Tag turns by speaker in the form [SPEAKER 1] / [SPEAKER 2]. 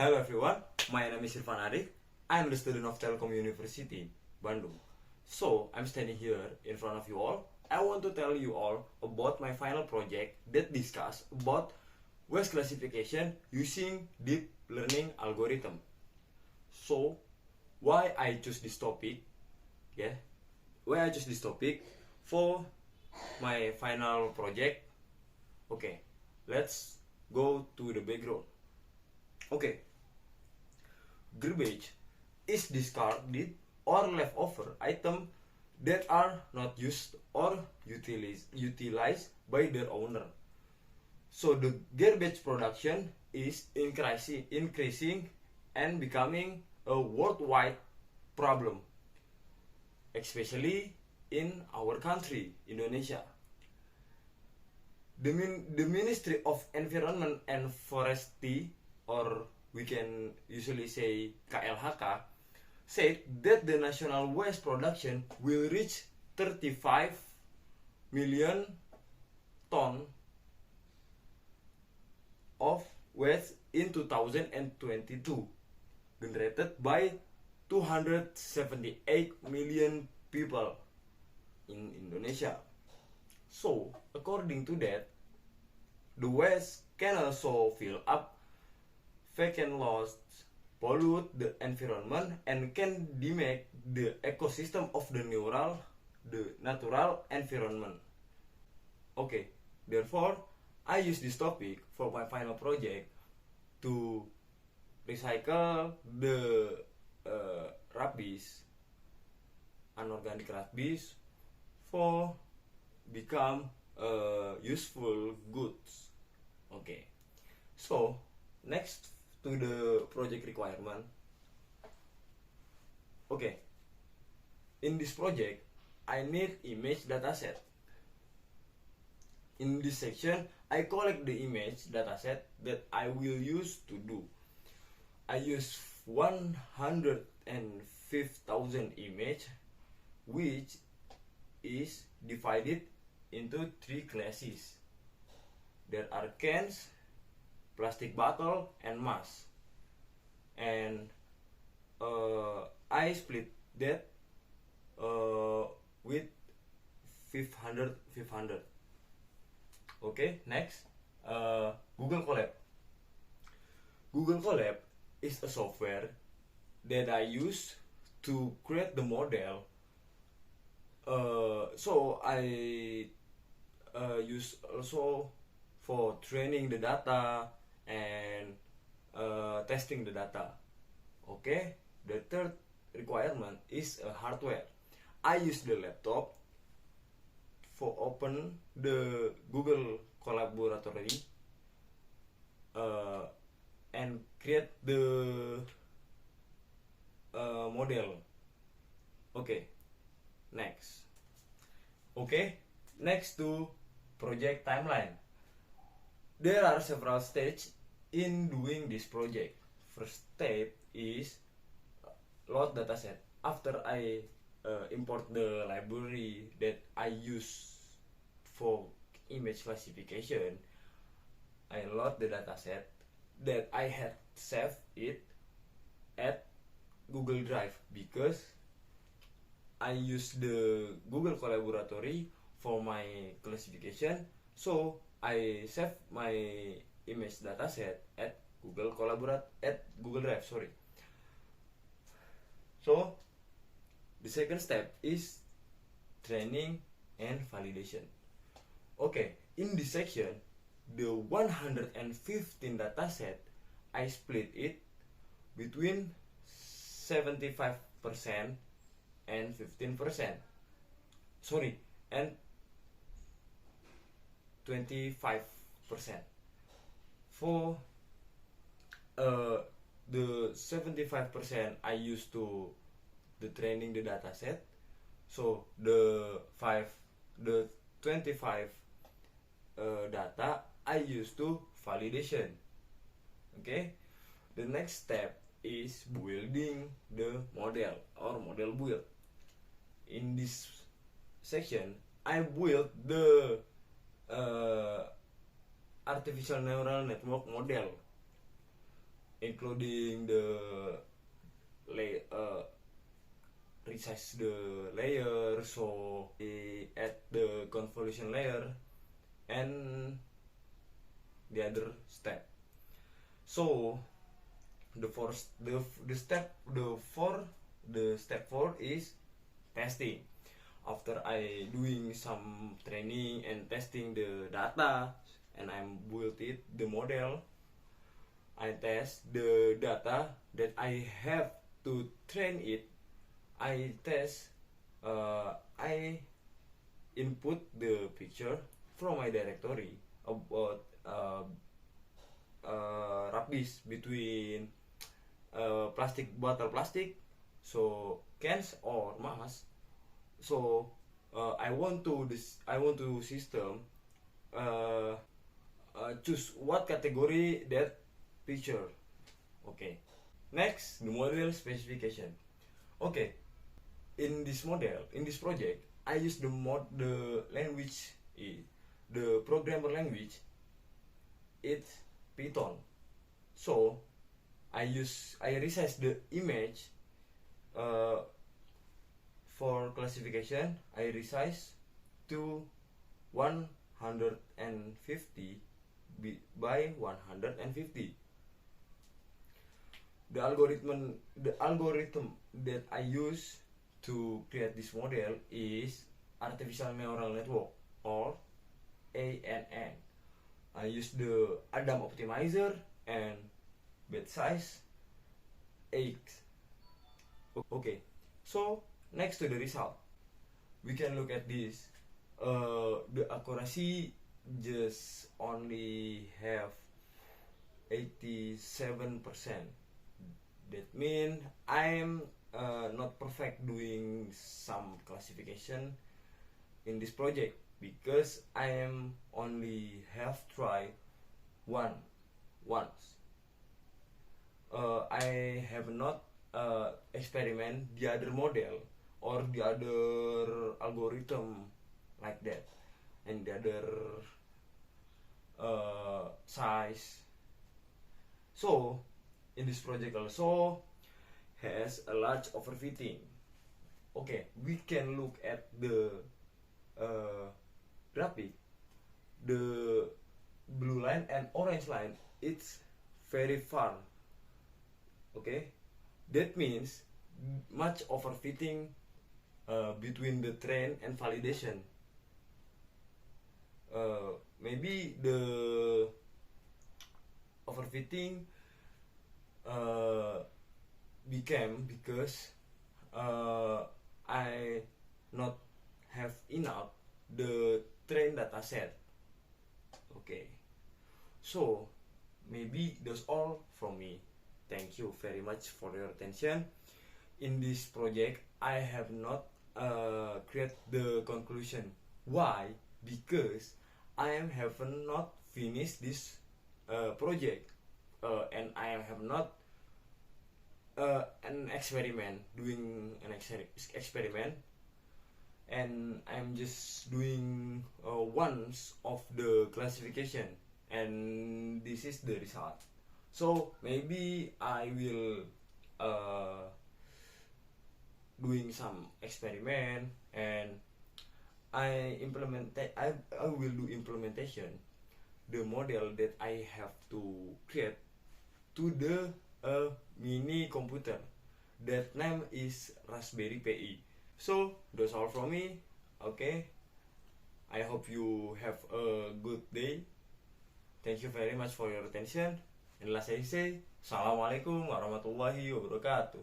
[SPEAKER 1] Hello everyone, my name is Irfan Arik. I am the student of Telkom University, Bandung. So, I'm standing here in front of you all. I want to tell you all about my final project that discuss about waste classification using deep learning algorithm. So, why I choose this topic? Yeah, why I choose this topic for my final project? Okay, let's go to the background. Okay, garbage is discarded or leftover items that are not used or utilized by their owner. So the garbage production is increasing and becoming a worldwide problem, especially in our country, Indonesia. The Ministry of Environment and Forestry, or we can usually say KLHK, said that the national waste production will reach 35 million ton of waste in 2022, generated by 278 million people in Indonesia. So, according to that, the waste can also fill up vacant lots, pollute the environment, and can damage the ecosystem of the natural environment. Okay, therefore, I use this topic for my final project to recycle the rubbish, unorganic rubbish, for become useful goods. Okay, so next to the project requirement. Okay, in this project I need image dataset. In this section I collect the image dataset that I will use to do. I use 105,000 image, which is divided into three classes. There are cans, plastic bottle, and mask. And I split that with 500. Okay, next, Google Colab. Google Colab is a software that I use to create the model. So I use also for training the data and testing the data. Okay, the third requirement is a hardware. I use the laptop for open the Google Collaboratory and create the model. Okay, next. Okay, next to project timeline. There are several stages in doing this project. First step is load dataset. After I import the library that I use for image classification, I load the dataset that I had saved it at Google Drive, because I use the Google Collaboratory for my classification. So I save my image dataset at Google Drive. Sorry. So the second step is training and validation. Okay, in this section, the 115 dataset, I split it between 75% and 15%. Sorry, and 25%. For the 75% I use to the training the dataset. So the 25 data I use to validation. Okay, the next step is building the model or model build. In this section, I built the artificial neural network model. including the resize the layer, so we add the convolution layer and the other step. So the step 4 is testing. After I doing some training and testing the data and I'm built it the model, I test the data that I have to train it. I test, I input the picture from my directory about rubbish between plastic, so cans or mass. So I want to system choose what category that picture. Okay. Next, the model specification. Okay. In this project, I use the language, the programmer language. It's Python. So I resize the image for classification. I resize to 150 by 150. The algorithm that I use to create this model is artificial neural network, or ANN. I use the Adam optimizer and bed size 8. Okay, so next to the result, we can look at this. The accuracy just only have 87%. That means I'm not perfect doing some classification in this project, because I am only have tried once. I have not experiment the other model or the other algorithm like that, and the other size. So in this project also has a large overfitting. Okay, we can look at the graphic. The blue line and orange line, it's very far. Okay, that means much overfitting between the train and validation. Maybe the overfitting became because I not have enough the train data set. Okay, so maybe that's all from me. Thank you very much for your attention. In this project, I have not create the conclusion. Why? Because I have not finished this project, and I have not an experiment, doing an experiment, and I'm just doing once of the classification, and this is the result. So maybe I will doing some experiment, and I will do implementation the model that I have to create to the mini computer. That name is Raspberry Pi. So that's all from me. Okay, I hope you have a good day. Thank you very much for your attention. And last I say, Assalamualaikum warahmatullahi wabarakatuh.